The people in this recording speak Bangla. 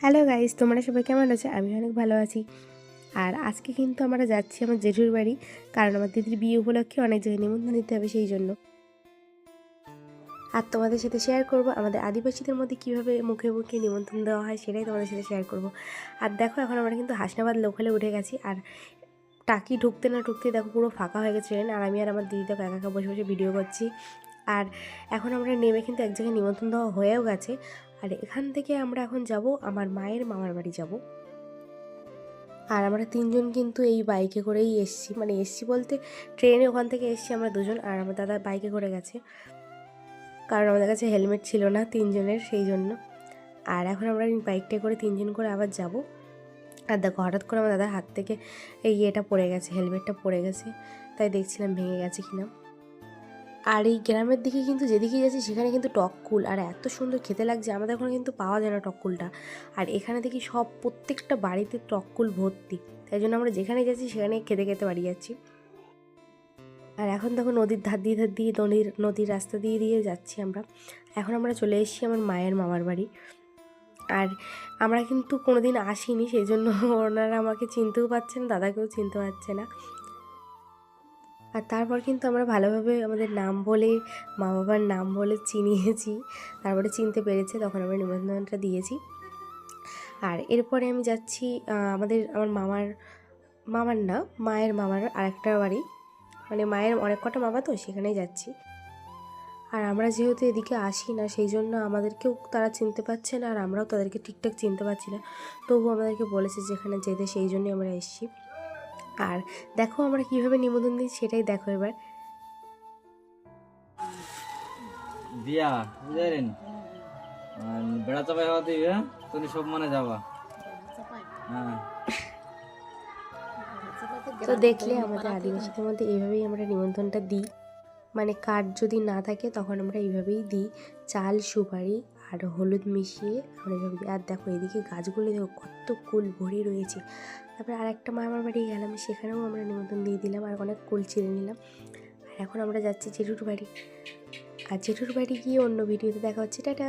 হ্যালো গাইস, তোমরা সবাই কেমন আছো? আমি অনেক ভালো আছি। আর আজকে কিন্তু আমরা যাচ্ছি আমার জেঠুর বাড়ি, কারণ আমার দিদির বিয়ে উপলক্ষে অনেক জায়গায় নিমন্ত্রণ দিতে হবে সেই জন্য। আর তোমাদের সাথে শেয়ার করব আমাদের আদিবাসীদের মধ্যে কীভাবে মুখে মুখে নিমন্ত্রণ দেওয়া হয়, সেটাই তোমাদের সাথে শেয়ার করব। আর দেখো, এখন আমরা কিন্তু হাসনাবাদ লোকালে উঠে গেছি। আর টাকি ঢুকতে না ঢুকতেই দেখো পুরো ফাঁকা হয়ে গেছে ট্রেন। আর আমি আর আমার দিদি তো একা একা বসে বসে ভিডিও করছি। আর এখন আমরা নেমে কিন্তু এক জায়গায় নিমন্ত্রণ দেওয়া হয়েও গেছে। আর এখান থেকে আমরা এখন যাব আমার মায়ের মামার বাড়ি যাব। আর আমরা তিনজন কিন্তু এই বাইকে করেই এসছি, মানে এসছি বলতে ট্রেনে ওখান থেকে এসছি আমরা দুজন, আর আমার দাদা বাইকে করে গেছে, কারণ আমাদের কাছে হেলমেট ছিল না তিনজনের, সেই জন্য। আর এখন আমরা বাইকটা করে তিনজন করে আবার যাব। আর দেখো, হঠাৎ করে আমার দাদার হাত থেকে এই ইয়েটা পড়ে গেছে, হেলমেটটা পড়ে গেছে, তাই দেখছিলাম ভেঙে গেছে কিনা। আর এই গ্রামের দিকে কিন্তু যেদিকে যাচ্ছি সেখানে কিন্তু টককুল, আর এত সুন্দর খেতে লাগছে। আমাদের ওখানে কিন্তু পাওয়া যায় না টককুলটা, আর এখানে দেখি সব প্রত্যেকটা বাড়িতে টককুল ভর্তি। তাই জন্য আমরা যেখানে যাচ্ছি সেখানে খেতে খেতে বাড়ি যাচ্ছি। আর এখন দেখো নদীর ধার দিয়ে নদীর রাস্তা দিয়ে যাচ্ছি আমরা। এখন আমরা চলে এসেছি আমার মায়ের মামার বাড়ি। আর আমরা কিন্তু কোনোদিন আসিনি, সেই জন্য ওনারা আমাকে চিনতেও পারছে না, দাদাকেও চিনতে পারছে না। আর তারপর কিন্তু আমরা ভালোভাবে আমাদের নাম বলে, মা বাবার নাম বলে চিনিয়েছি, তারপরে চিনতে পেরেছে, তখন আমরা নিমন্ত্রণটা দিয়েছি। আর এরপরে আমি যাচ্ছি আমার মামার না, মায়ের মামার আরেকটা বাড়ি, মানে মায়ের অনেক কটা মামা তো, সেখানেই যাচ্ছি। আর আমরা যেহেতু এদিকে আসি না, সেই জন্য আমাদেরকেও তারা চিনতে পারছে না, আর আমরাও তাদেরকে ঠিকঠাক চিনতে পারছি না। তবুও আমাদেরকে বলেছে যেখানে যেতে, সেই জন্যই আমরা এসেছি। আর দেখো আমরা কীভাবে নিমন্ত্রণ দিই সেটাই দেখো এবার। দিয়া বুঝলেন বেড়া চাপাই হওয়া দিবে তুমি সব মানে যাবা। হ্যাঁ, তো দেখলে আমাদের আদিবাসীদের মধ্যে এইভাবেই আমরা নিমন্ত্রণটা দিই, মানে কার্ড যদি না থাকে তখন আমরা এইভাবেই দিই, চাল সুপারি আর হলুদ মিশিয়ে আমরা এইভাবে দিই। আর দেখো এদিকে গাছগুলো দেখো কত কুল ভরে রয়েছে। তারপরে আরেকটা মামার বাড়ি গেলাম, সেখানেও আমরা নিমন্ত্রণ দিয়ে দিলাম আর অনেক কুল ছিঁড়ে নিলাম। আর এখন আমরা যাচ্ছি জেঠুর বাড়ি। আর জেঠুর বাড়ি গিয়ে অন্য ভিডিওতে দেখা হচ্ছে, টাটা।